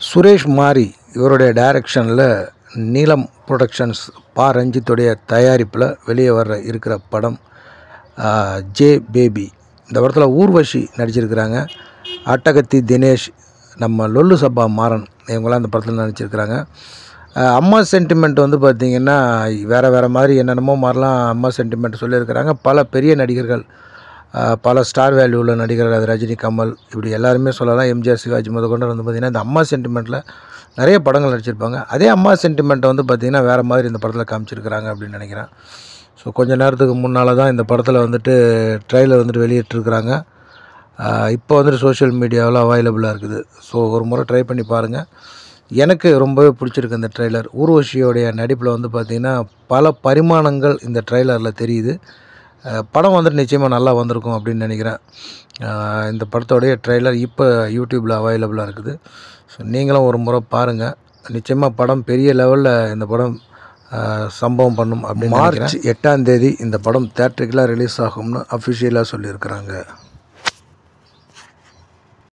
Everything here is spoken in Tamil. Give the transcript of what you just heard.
சுரேஷ் மாரி இவருடைய டைரக்ஷனில் நீலம் புரொடக்ஷன்ஸ் பா ரஞ்சித்துடைய தயாரிப்பில் வெளியே இருக்கிற படம் ஜே பேபி. இந்த படத்தில் ஊர்வஷி நடிச்சிருக்கிறாங்க. அட்டகத்தி தினேஷ், நம்ம லொல்லு சப்பா மாறன் இவங்களாம் இந்த படத்தில் நடிச்சிருக்கிறாங்க. அம்மா சென்டிமெண்ட் வந்து பார்த்திங்கன்னா வேறு மாதிரி என்னென்னமோ மாதிரிலாம் அம்மா சென்டிமெண்ட் சொல்லியிருக்கிறாங்க. பல பெரிய நடிகர்கள், பல ஸ்டார் வேல்யூ உள்ள நடிகர்கள், அது ரஜினி, கமல், இப்படி எல்லாருமே சொல்லலாம். எம்ஜிஆர், சிவாஜி முதற்கொண்டு வந்து பார்த்திங்கன்னா இந்த அம்மா சென்டிமெண்ட்டில் நிறைய படங்கள் நடிச்சிருப்பாங்க. அதே அம்மா சென்டிமெண்ட்டை வந்து பார்த்திங்கன்னா வேறு மாதிரி இந்த படத்தில் காமிச்சிருக்கிறாங்க அப்படின்னு நினைக்கிறேன். ஸோ கொஞ்சம் நேரத்துக்கு முன்னால் தான் இந்த படத்தில் வந்துட்டு ட்ரெய்லர் வந்துட்டு வெளியிட்டிருக்கிறாங்க. இப்போ வந்துட்டு சோஷியல் மீடியாவில் அவைலபிளாக இருக்குது. ஸோ ஒரு முறை ட்ரை பண்ணி பாருங்கள். எனக்கு ரொம்பவே பிடிச்சிருக்கு இந்த ட்ரெய்லர். ஊர்வஷியோடைய நடிப்பில் வந்து பார்த்திங்கன்னா பல பரிமாணங்கள் இந்த ட்ரெய்லரில் தெரியுது. படம் வந்துட்டு நிச்சயமாக நல்லா வந்திருக்கும் அப்படின்னு நினைக்கிறேன். இந்த படத்தோடைய ட்ரெய்லர் இப்போ யூடியூப்பில் அவைலபிளாக இருக்குது. ஸோ நீங்களும் ஒரு முறை பாருங்கள். நிச்சயமாக படம் பெரிய லெவலில் இந்த படம் சம்பவம் பண்ணும் அப்படின்னு மார்ச் 8ஆம் தேதி இந்த படம் தியேட்டருக்கெலாம் ரிலீஸ் ஆகும்னு அஃபிஷியலாக சொல்லியிருக்கிறாங்க.